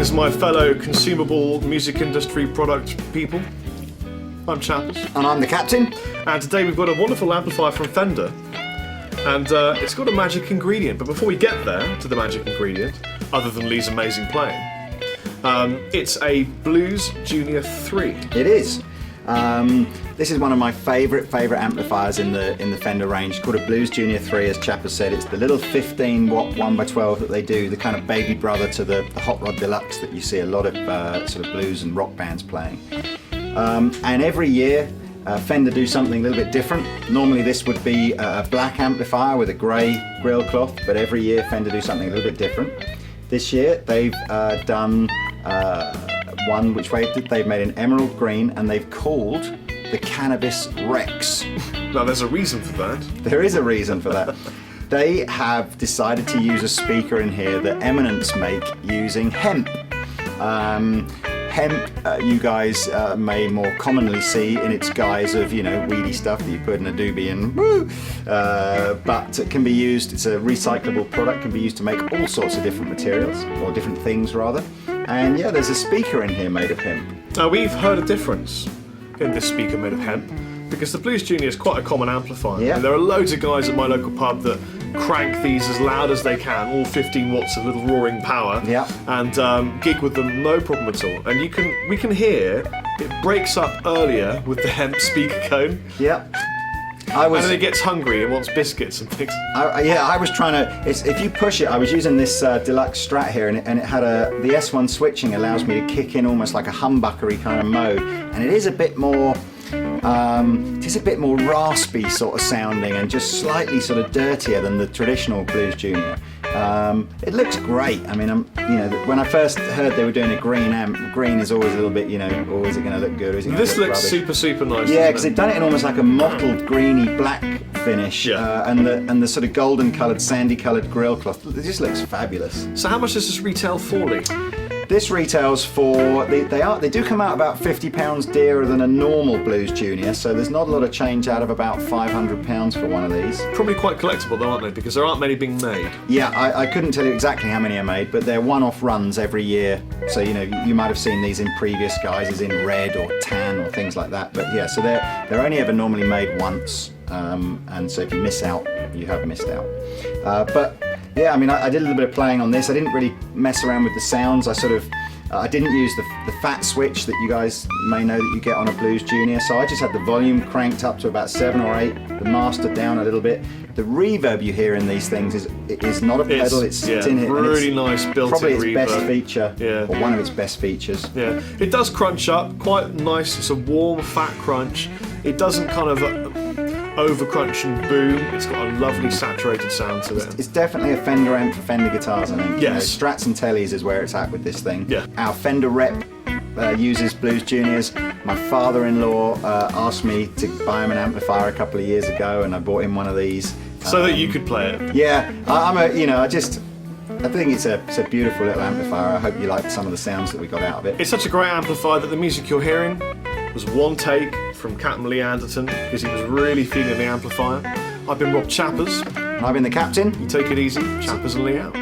Greetings, my fellow consumable music industry product people. I'm Chappers. And I'm the Captain. And today we've got a wonderful amplifier from Fender. And it's got a magic ingredient. But before we get there to the magic ingredient, other than Lee's amazing playing, it's a Blues Junior 3. It is. This is one of my favourite amplifiers in the Fender range. It's called a Blues Junior 3, as Chapper said. It's the little 15 watt 1x12 that they do, the kind of baby brother to the Hot Rod Deluxe that you see a lot of sort of blues and rock bands playing. And every year Fender do something a little bit different. Normally this would be a black amplifier with a grey grill cloth, but every year Fender do something a little bit different. This year they've done one which they've made an emerald green, and they've called the Cannabis Rex. Now there's a reason for that. There is a reason for that. They have decided to use a speaker in here that Eminence make using hemp. Hemp, you guys may more commonly see in its guise of, you know, weedy stuff that you put in a doobie and woo, but it can be used, it's a recyclable product, can be used to make all sorts of different materials, or different things rather. And yeah, there's a speaker in here made of hemp. Now we've heard a difference in this speaker made of hemp, because the Blues Junior is quite a common amplifier. Yeah. And there are loads of guys at my local pub that crank these as loud as they can, all 15 watts of little roaring power, yeah, and gig with them no problem at all. And we can hear it breaks up earlier with the hemp speaker cone. Yeah. And then it gets hungry and wants biscuits and things. I was trying to, if you push it, I was using this deluxe Strat here, and it had the S1 switching allows me to kick in almost like a humbuckery kind of mode, and it is a bit more raspy sort of sounding and just slightly sort of dirtier than the traditional Blues Junior. It looks great. I mean, you know, when I first heard they were doing a green amp, green is always a little bit, you know, oh, is it going to look good? Or is it this looks rubbish? super nice. Yeah, because they've done it in almost like a mottled greeny black finish, yeah. And the sort of golden coloured, sandy coloured grill cloth. It just looks fabulous. So how much does this retail for, Lee? This retails for, they do come out about £50 dearer than a normal Blues Junior, so there's not a lot of change out of about £500 for one of these. Probably quite collectible though, aren't they? Because there aren't many being made. Yeah, I couldn't tell you exactly how many are made, but they're one-off runs every year. So, you know, you might have seen these in previous guises in red or tan or things like that. But yeah, so they're only ever normally made once, and so if you miss out, you have missed out. But yeah, I mean, I did a little bit of playing on this. I didn't really mess around with the sounds. I didn't use the fat switch that you guys may know that you get on a Blues Junior. So I just had the volume cranked up to about 7 or 8, the master down a little bit. The reverb you hear in these things is not a pedal, it's in here. Really nice built-in probably its reverb. best feature, yeah. Or one of its best features. Yeah, it does crunch up, quite nice. It's a warm, fat crunch. It doesn't kind of over crunch and boom. It's got a lovely saturated sound to it. It's definitely a Fender amp for Fender guitars, I think. Yes. You know, Strats and Tellies is where it's at with this thing. Yeah. Our Fender rep uses Blues Juniors. My father-in-law asked me to buy him an amplifier a couple of years ago, and I bought him one of these. So that you could play it. Yeah, I think it's a beautiful little amplifier. I hope you like some of the sounds that we got out of it. It's such a great amplifier that the music you're hearing was one take from Captain Lee Anderton, because he was really feeling the amplifier. I've been Rob Chappers. And I've been the Captain. You take it easy. Chappers and Lee out.